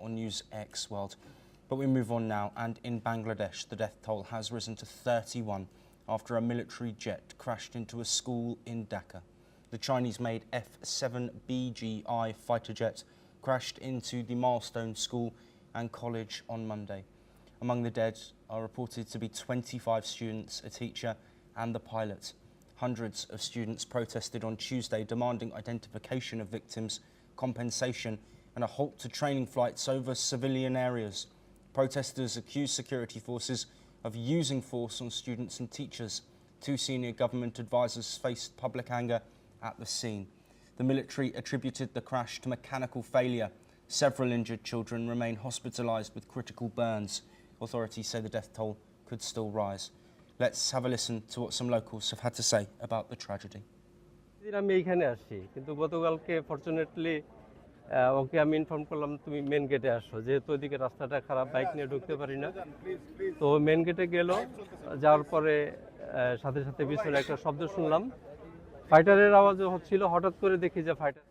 on NewsX World. But we move on now, and in Bangladesh, the death toll has risen to 31 after a military jet crashed into a school in Dhaka. The Chinese-made F-7BGI fighter jet crashed into the Milestone School and College on Monday. Among the dead are reported to be 25 students, a teacher and the pilot. Hundreds of students protested on Tuesday demanding identification of victims, compensation and a halt to training flights over civilian areas. Protesters accused security forces of using force on students and teachers. Two senior government advisors faced public anger at the scene. The military attributed the crash to mechanical failure. Several injured children remain hospitalised with critical burns. Authorities say the death toll could still rise. Let's have a listen to what some locals have had to say about the tragedy. আমি এখানে আসি কিন্তু গতকালকে fortunately ওকে আমি inform করলাম তুমি main গেটে আসো যেহেতু ওইদিকে রাস্তাটা খারাপ বাইক নিয়ে ঢুকতে পারি না তো মেন গেটে গেল যাওয়ার পরে সাথে সাথে পিছনে একটা শব্দ শুনলাম ফাইটারের আওয়াজ হচ্ছিল হঠাৎ করে দেখি যে fighter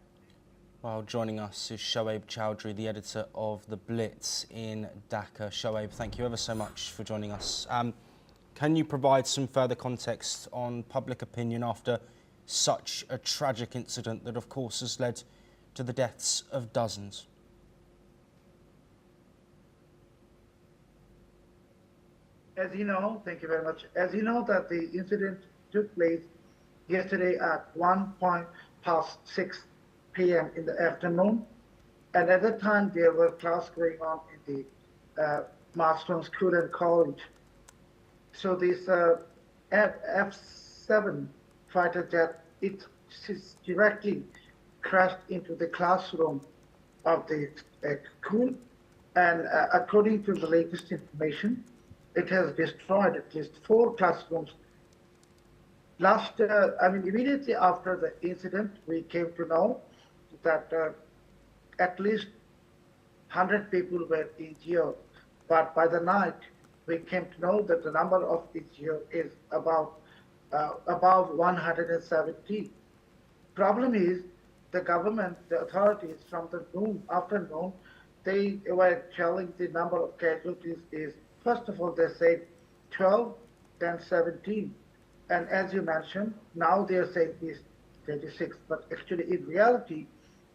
Well, joining us is Shoaib Chowdhury, the editor of The Blitz in Dhaka. Shoaib, thank you ever so much for joining us. Can you provide some further context on public opinion after such a tragic incident that, of course, has led to the deaths of dozens? As you know, thank you very much. As you know that the incident took place yesterday at 6 p.m. in the afternoon, and at that time there were class going on in the Milestone School and College. So this F-7 fighter jet, it directly crashed into the classroom of the school, and according to the latest information, it has destroyed at least 4 classrooms. Immediately after the incident, we came to know that at least 100 people were injured, but by the night, we came to know that the number of injured is above 170. Problem is, the government, the authorities from the afternoon, they were telling the number of casualties is, first of all, they said 12, then 17. And as you mentioned, now they are saying is 36. But actually, in reality,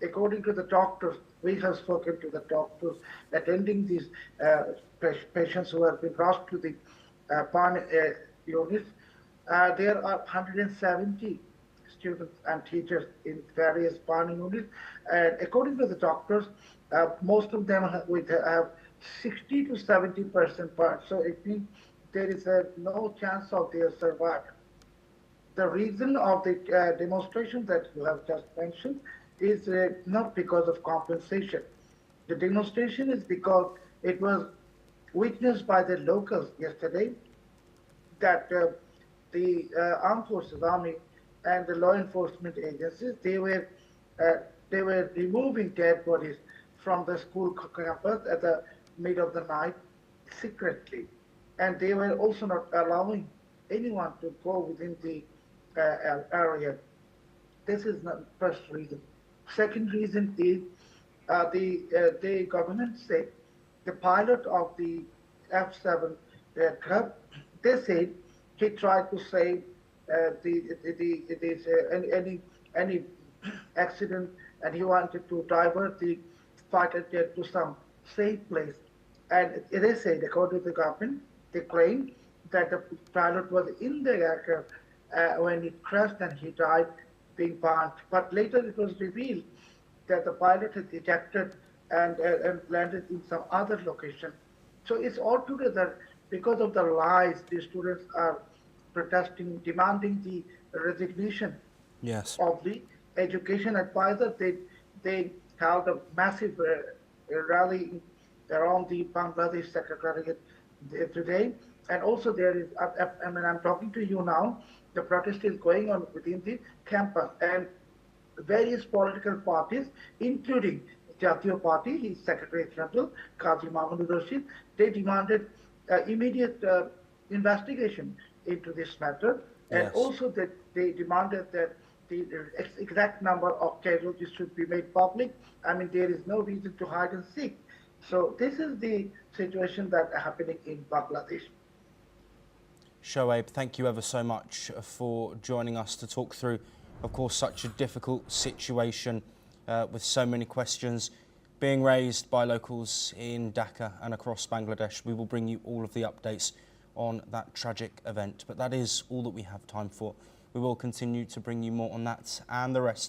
according to the doctors, we have spoken to the doctors attending these patients who have been rushed to the burn units. There are 170 students and teachers in various burning units. And according to the doctors, most of them have 60 to 70% burn. So it means there is no chance of their survival. The reason of the demonstration that you have just mentioned is not because of compensation. The demonstration is because it was witnessed by the locals yesterday that the armed forces, army, and the law enforcement agencies, they were removing dead bodies from the school campus at the mid of the night secretly, and they were also not allowing anyone to go within the area. This is the first reason. Second reason is the government said the pilot of the F-7 aircraft, they said he tried to save any accident, and he wanted to divert the fighter jet to some safe place. And they said, according to the government, they claimed that the pilot was in the aircraft when it crashed and he died being burned. But later it was revealed that the pilot had ejected and landed in some other location. So it's altogether because of the lies the students are protesting, demanding the resignation of the education advisor. They held a massive rally around the Bangladesh Secretariat today. And also there is, I'm talking to you now, the protest is going on within the campus, and various political parties, including Jatiya Party, his Secretary General, Qazi Mahmoud Rashid, they demanded immediate investigation into this matter. And also that they demanded that the exact number of casualties should be made public. I mean, there is no reason to hide and seek. So this is the situation that happening in Bangladesh. Shoaib, thank you ever so much for joining us to talk through, of course, such a difficult situation with so many questions being raised by locals in Dhaka and across Bangladesh. We will bring you all of the updates on that tragic event, but that is all that we have time for. We will continue to bring you more on that and the rest